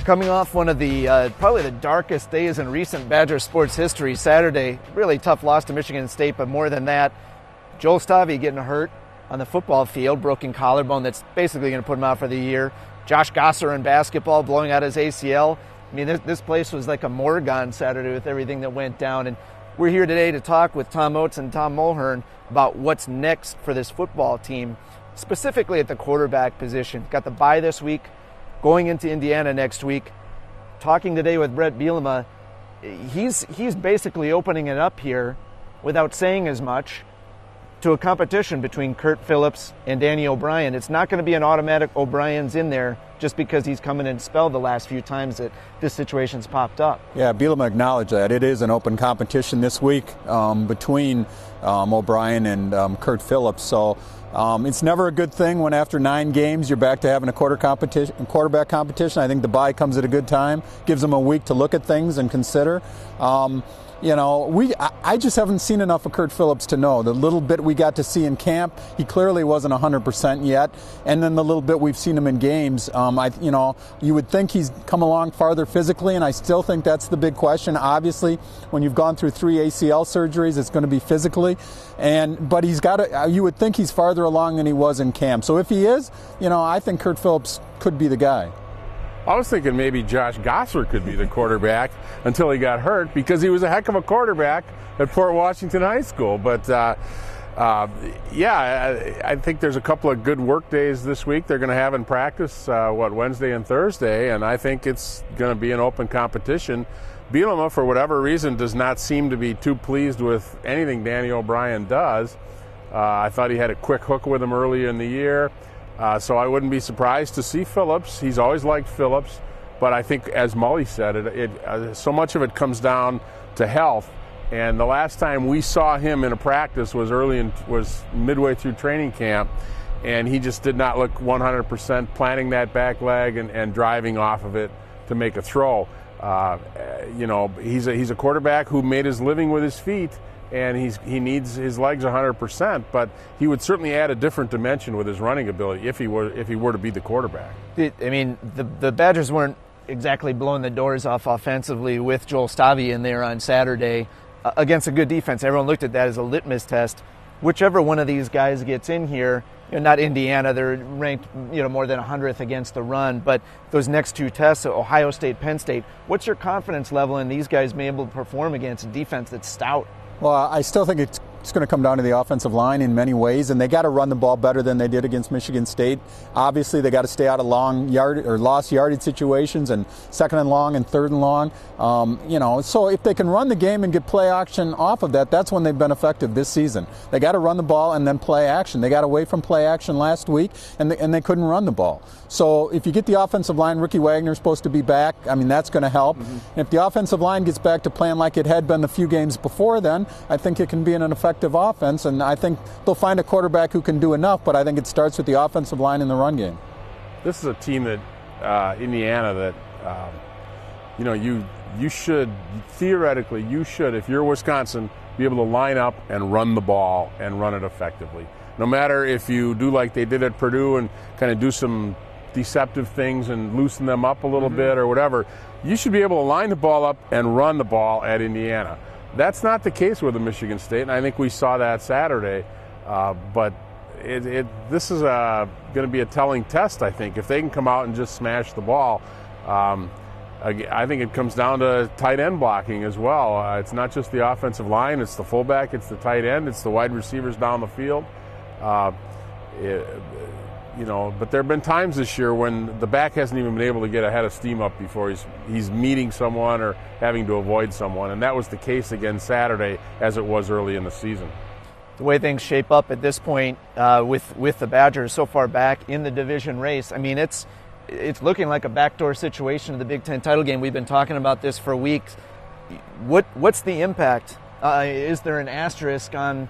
Coming off one of the probably the darkest days in recent Badger sports history, Saturday, really tough loss to Michigan State, but more than that, Joel Stave getting hurt on the football field, broken collarbone that's basically going to put him out for the year. Josh Gosser in basketball blowing out his ACL. I mean, this place was like a morgue on Saturday with everything that went down. And we're here today to talk with Tom Oates and Tom Mulhern about what's next for this football team, specifically at the quarterback position. Got the bye this week, going into Indiana next week. Talking today with Bret Bielema, he's basically opening it up here without saying as much to a competition between Curt Phillips and Danny O'Brien. It's not going to be an automatic O'Brien's in there just because he's come in and spelled the last few times that this situation's popped up. Yeah, Bielema acknowledged that. It is an open competition this week between O'Brien and Curt Phillips. So it's never a good thing when after 9 games you're back to having a quarterback competition. I think the bye comes at a good time, gives them a week to look at things and consider. I just haven't seen enough of Curt Phillips to know. The little bit we got to see in camp, he clearly wasn't 100% yet. And then the little bit we've seen him in games, you would think he's come along farther physically, and I still think that's the big question. Obviously, when you've gone through 3 ACL surgeries, it's going to be physically. But you would think he's farther along than he was in camp. So if he is, I think Curt Phillips could be the guy. I was thinking maybe Josh Gosser could be the quarterback until he got hurt, because he was a heck of a quarterback at Fort Washington High School. But, I think there's a couple of good work days this week they're going to have in practice, Wednesday and Thursday, and I think it's going to be an open competition. Bielema, for whatever reason, does not seem to be too pleased with anything Danny O'Brien does. I thought he had a quick hook with him early in the year. So I wouldn't be surprised to see Phillips. He's always liked Phillips, but I think, as Mully said, so much of it comes down to health. And the last time we saw him in a practice was midway through training camp, and he just did not look 100% planting that back leg and driving off of it to make a throw. He's a quarterback who made his living with his feet, and he needs his legs 100%, but he would certainly add a different dimension with his running ability if he were to be the quarterback. I mean, the Badgers weren't exactly blowing the doors off offensively with Joel Stave in there on Saturday against a good defense. Everyone looked at that as a litmus test. Whichever one of these guys gets in here, not Indiana, they're ranked more than 100th against the run, but those next 2 tests, Ohio State, Penn State, what's your confidence level in these guys being able to perform against a defense that's stout? Well, I still think it's going to come down to the offensive line in many ways, and they got to run the ball better than they did against Michigan State. Obviously, they got to stay out of lost yardage situations and 2nd and long and 3rd and long. So if they can run the game and get play action off of that, that's when they've been effective this season. They got to run the ball and then play action. They got away from play action last week, and they couldn't run the ball. So if you get the offensive line, Ricky Wagner's supposed to be back. I mean, that's going to help. Mm-hmm. And if the offensive line gets back to playing like it had been the few games before then, I think it can be an effective offense, and I think they'll find a quarterback who can do enough, but I think it starts with the offensive line in the run game. This is a team that, Indiana, that, you should, theoretically, if you're Wisconsin, be able to line up and run the ball and run it effectively. No matter if you do like they did at Purdue and kind of do some deceptive things and loosen them up a little bit or whatever, you should be able to line the ball up and run the ball at Indiana. That's not the case with the Michigan State, and I think we saw that Saturday. But this is going to be a telling test, I think. If they can come out and just smash the ball, I think it comes down to tight end blocking as well. It's not just the offensive line, it's the fullback, it's the tight end, it's the wide receivers down the field. But there have been times this year when the back hasn't even been able to get a head of steam up before he's meeting someone or having to avoid someone, and that was the case again Saturday as it was early in the season. The way things shape up at this point with the Badgers so far back in the division race, I mean, it's looking like a backdoor situation of the Big Ten title game. We've been talking about this for weeks. What's the impact? Is there an asterisk on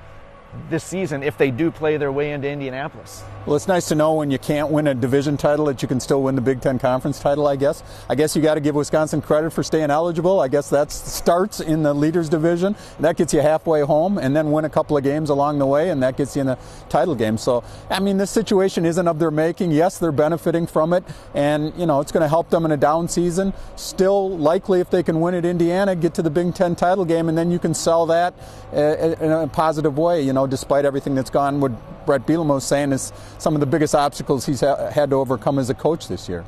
this season if they do play their way into Indianapolis. Well, it's nice to know when you can't win a division title that you can still win the Big Ten Conference title, I guess. I guess you got to give Wisconsin credit for staying eligible. I guess that starts in the Leaders Division. That gets you halfway home, and then win a couple of games along the way, and that gets you in the title game. So, I mean, this situation isn't of their making. Yes, they're benefiting from it, and, you know, it's going to help them in a down season. Still likely, if they can win at Indiana, get to the Big Ten title game, and then you can sell that in a positive way, you know, despite everything that's gone. What Brett Bielema was saying is some of the biggest obstacles he's had to overcome as a coach this year.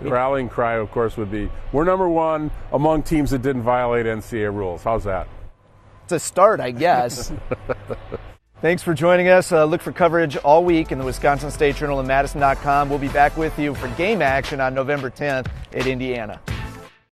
The rallying cry, of course, would be, we're number one among teams that didn't violate NCAA rules. How's that? It's a start, I guess. Thanks for joining us. Look for coverage all week in the Wisconsin State Journal and madison.com. We'll be back with you for game action on November 10th at Indiana.